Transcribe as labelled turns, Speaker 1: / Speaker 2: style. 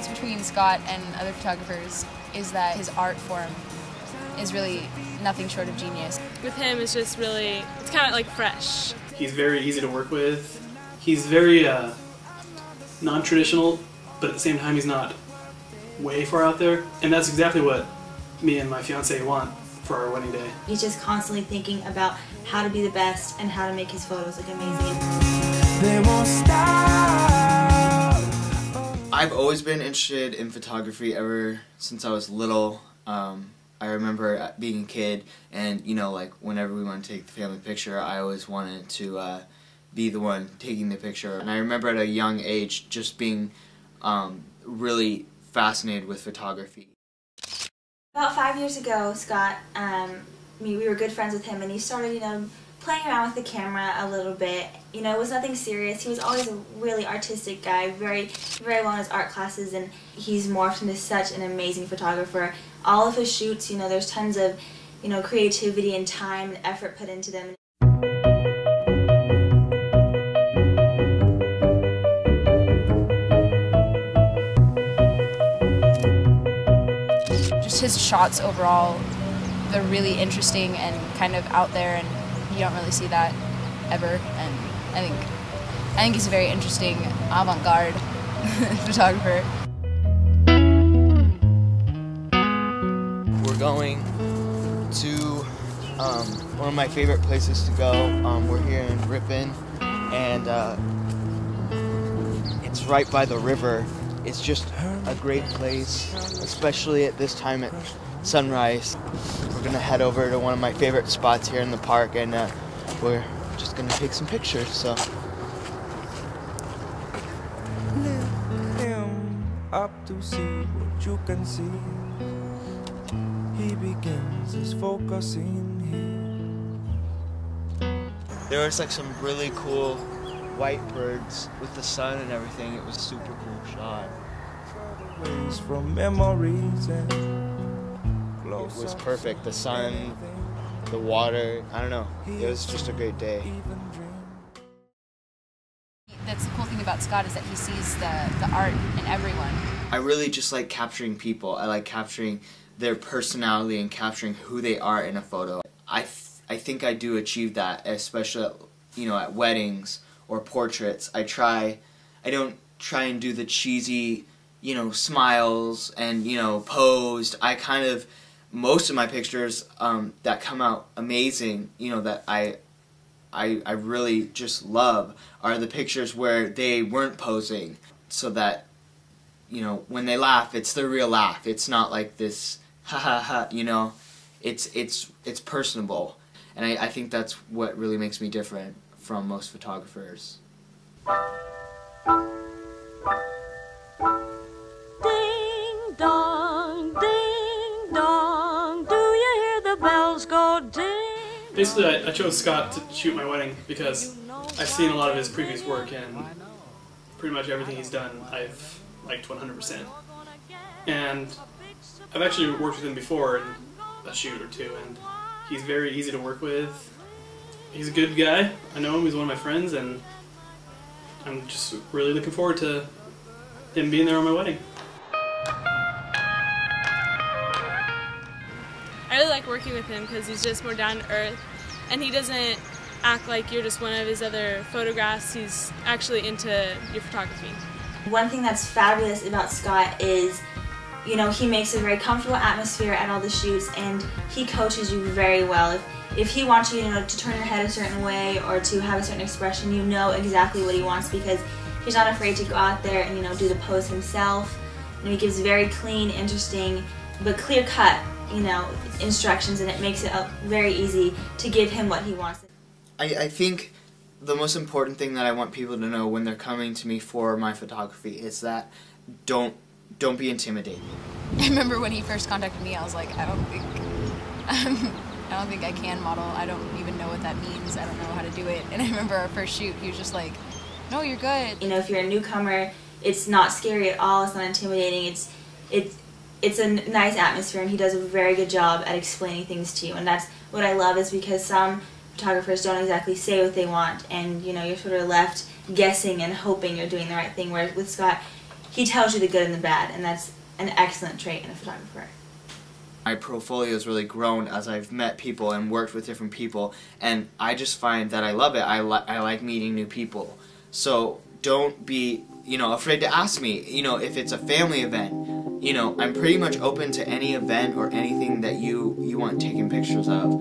Speaker 1: Between Scott and other photographers is that his art form is really nothing short of genius.
Speaker 2: With him, it's just really, it's kind of like fresh.
Speaker 3: He's very easy to work with. He's very non-traditional, but at the same time he's not way far out there. And that's exactly what me and my fiancée want for our wedding day.
Speaker 4: He's just constantly thinking about how to be the best and how to make his photos look amazing.
Speaker 5: They won't stop.
Speaker 6: I've always been interested in photography ever since I was little. I remember being a kid, and you know, like whenever we wanted to take the family picture, I always wanted to be the one taking the picture. And I remember at a young age just being really fascinated with photography.
Speaker 4: About 5 years ago, Scott, we were good friends with him, and he started, playing around with the camera a little bit. It was nothing serious. He was always a really artistic guy, very well in his art classes, and he's morphed into such an amazing photographer. All of his shoots, there's tons of, creativity and time and effort put into them.
Speaker 1: Just his shots overall, they're really interesting and kind of out there, and you don't really see that ever. And I think he's a very interesting avant-garde photographer.
Speaker 6: We're going to one of my favorite places to go. We're here in Ripon, and it's right by the river. It's just a great place, especially at this time at sunrise. We're gonna head over to one of my favorite spots here in the park, and we're just gonna take some pictures. So
Speaker 5: Lift him up to see what you can see. He begins his focusing here.
Speaker 6: there was like some really cool white birds with the sun and everything. It was a super cool shot.
Speaker 5: From memories and
Speaker 6: It was perfect. The sun, the water, I don't know. It was just a great day.
Speaker 1: That's the cool thing about Scott, is that he sees the art in everyone.
Speaker 6: I really just like capturing people. I like capturing their personality and capturing who they are in a photo. I think I do achieve that, especially at weddings or portraits. I don't try and do the cheesy smiles and posed. Most of my pictures that come out amazing, that I really just love, are the pictures where they weren't posing, so that when they laugh, it's their real laugh. It's not like this ha ha ha. It's personable, and I think that's what really makes me different from most photographers.
Speaker 7: Ding dong, do you hear the bells go ding?
Speaker 3: Basically, I chose Scott to shoot my wedding because I've seen a lot of his previous work, and pretty much everything he's done I've liked 100%. And I've actually worked with him before in a shoot or two, and he's very easy to work with. He's a good guy. I know him. He's one of my friends, and I'm just really looking forward to him being there on my wedding.
Speaker 2: I really like working with him because he's just more down to earth, and he doesn't act like you're just one of his other photographs. He's actually into your photography.
Speaker 4: One thing that's fabulous about Scott is, he makes a very comfortable atmosphere at all the shoots, and he coaches you very well. If he wants you, to turn your head a certain way or to have a certain expression, you know exactly what he wants, because he's not afraid to go out there and do the pose himself. He gives very clean, interesting, but clear-cut, instructions, and it makes it very easy to give him what he wants.
Speaker 6: I think the most important thing that I want people to know when they're coming to me for my photography is that don't don't be intimidated.
Speaker 1: I remember when he first contacted me, I was like, I don't think I can model. I don't even know what that means. I don't know how to do it. And I remember our first shoot, he was just like, no, you're good.
Speaker 4: You know, if you're a newcomer, it's not scary at all. It's not intimidating. It's a nice atmosphere, and he does a very good job at explaining things to you. And that's what I love, is because some photographers don't exactly say what they want, and you know, you're sort of left guessing and hoping you're doing the right thing. Whereas with Scott, he tells you the good and the bad, and that's an excellent trait in a photographer.
Speaker 6: My portfolio has really grown as I've met people and worked with different people, and I just find that I love it. I like meeting new people. So don't be, you know, afraid to ask me, you know, if it's a family event. You know, I'm pretty much open to any event or anything that you want taken pictures of.